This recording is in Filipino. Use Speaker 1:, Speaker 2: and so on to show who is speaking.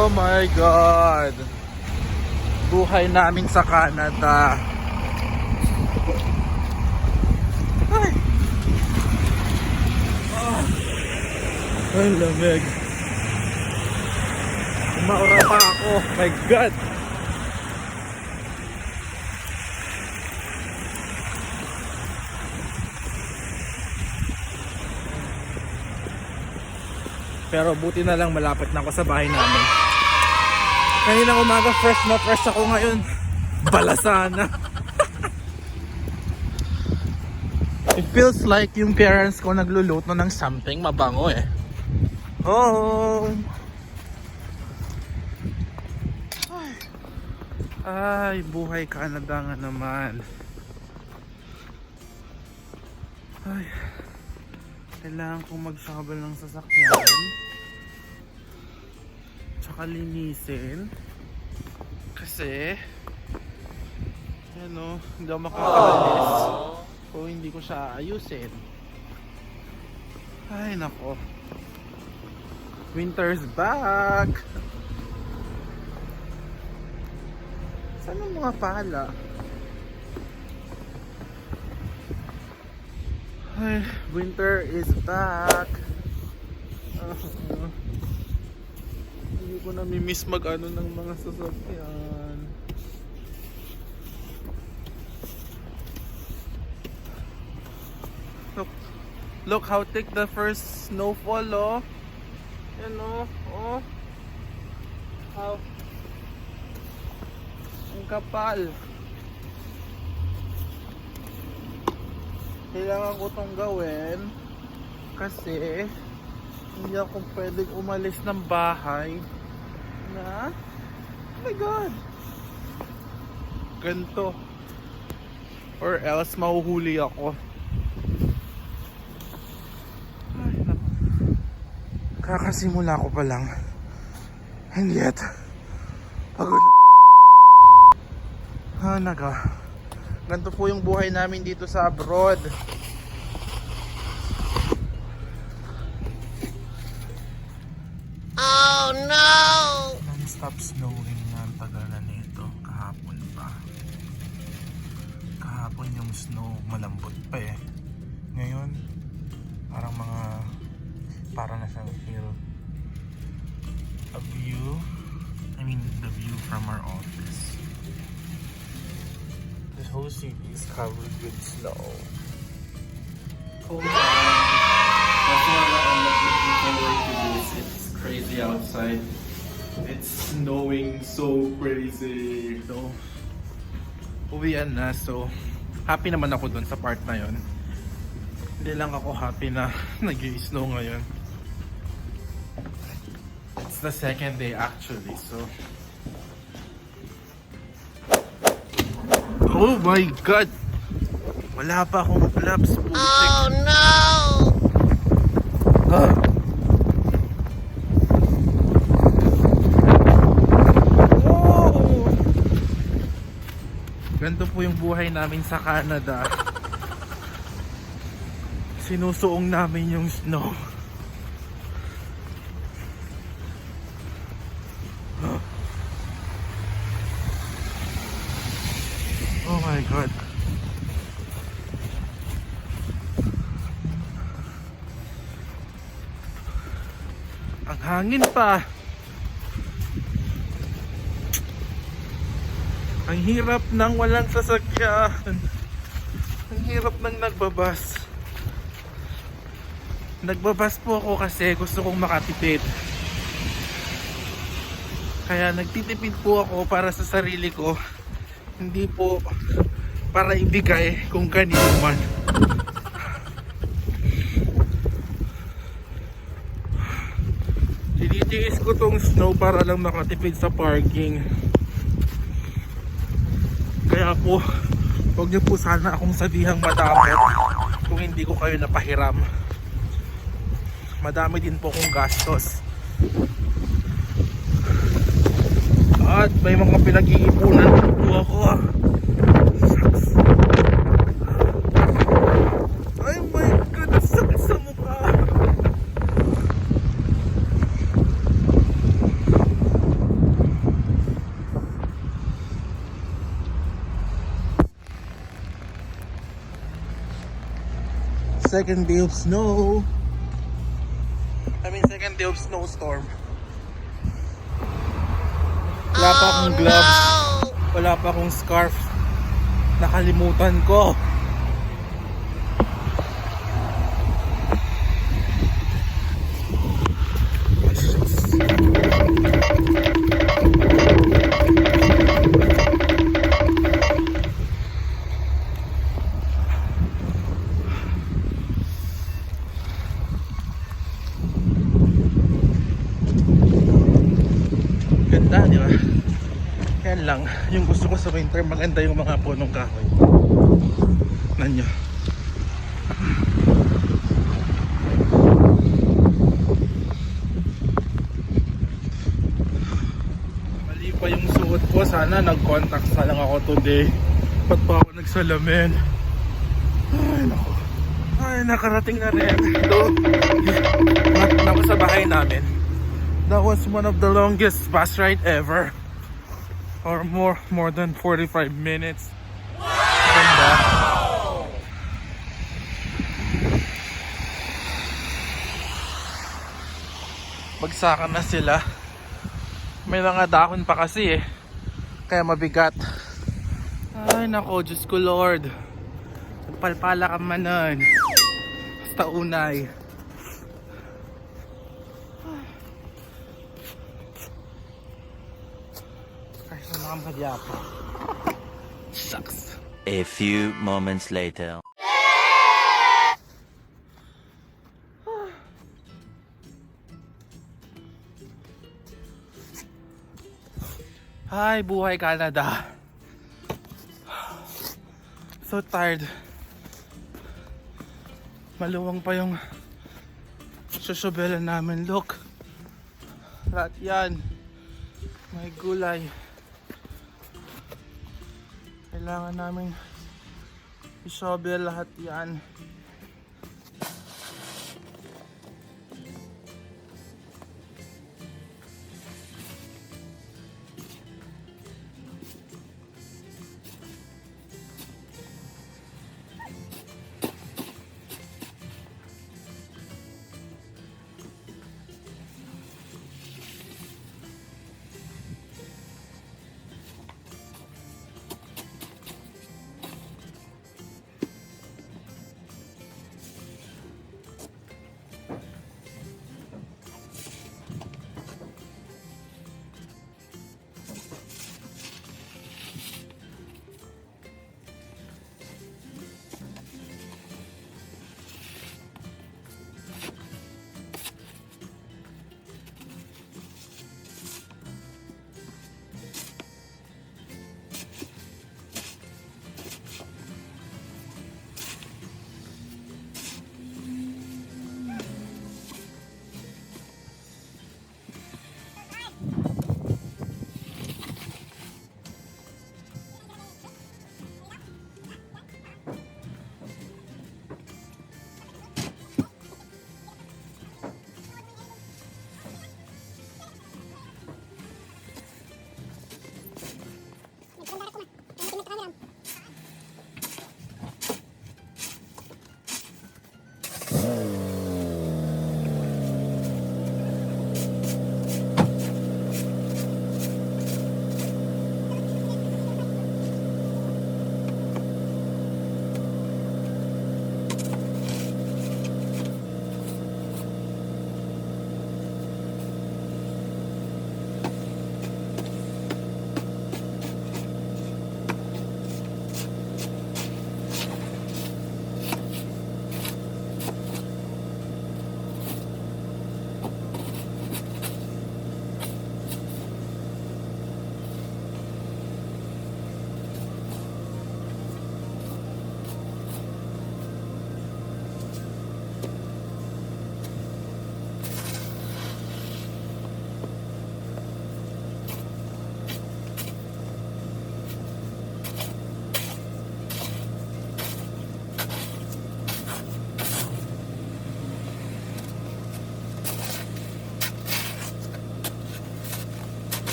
Speaker 1: Oh my God! Buhay namin sa Canada. Ay! Ay, lamig. Umaura pa ako. My God! Pero buti na lang malapit na ako sa bahay namin. Kanina umaga fresh na fresh ako, ngayon balasa na. It feels like yung parents ko nagluluto ng something mabango eh. Oh. Ay, buhay Canada nga naman. Ay, kailangan kong mag-shovel ng sasakyan, tsaka linisin kasi ano, hindi ako makakalis kung hindi ko siya ayusin. Ay nako, winter's back. Saan ang mga pala? Ay, winter is back. Hindi ko nami-miss mag-ano ng mga sasakyan. Look how thick the first snowfall, oh. Yan, oh. Oh. How ang kapal. Kailangan ko itong gawin kasi hindi ako pwedeng umalis ng bahay na, oh my God, ganito, or else mahuhuli ako. Ay, naku. Kakasimula ko pa lang and yet pagod. Naga, ganito po yung buhay namin dito sa abroad. Oh no! Non-stop snowing na, ang tagal na nito. Kahapon pa. Kahapon yung snow malambot pa eh. Ngayon, parang na siyang feel a view. I mean the view from our office. This whole city is covered with snow. Cold. That's what I'm looking forward to this. It's crazy outside. It's snowing so crazy. So, uwian na. So, happy naman ako dun sa part na yon. Hindi lang ako happy na nag-i-snow ngayon. It's the second day actually. So, oh my God! Wala pa akong gloves. Oh no! Ah. Oh. Ganito po yung buhay namin sa Canada. Sinusuong namin yung snow. Oh my God. Ang hangin pa. Ang hirap ng walang sasakyan. Ang hirap ng nagbabas. Nagbabas po ako kasi gusto kong makatipid. Kaya nagtitipid po ako para sa sarili ko. Hindi po para ibigay kung kanino man. Tinitiis ko tong snow para lang makatipid sa parking. Kaya po, huwag niyo po sana akong sabihang madamot kung hindi ko kayo napahiram. Madami din po kong gastos. At may mga pinag-iipunan po ako. Ay my God, sakit sa mukha. second day of snow. Second day of snowstorm. Wala pa akong gloves. Wala pa akong scarf. Nakalimutan ko. Ganda, di ba? Yan lang. Yung gusto ko sa winter, maganda yung mga punong kahoy. Nanyo. Mali pa yung suot ko. Sana nag-contacts na lang ako today. Ba't pa ako nagsalamin? Ay, naku. Ay, nakarating na rin. Nako sa bahay namin. That was one of the longest bus ride ever. Or more than 45 minutes. Ganda. Bagsakan na sila. May mga dahon pa kasi kaya mabigat. Ay nako, Diyos ko Lord. Palpala ka man nun. Basta unay. Sucks.
Speaker 2: A few moments later.
Speaker 1: Hi, buhay Canada. So tired. Maluwang pa yung susubelan namin. Look. Lahat yan. May gulay. Kailangan namin i-shovel lahat yan.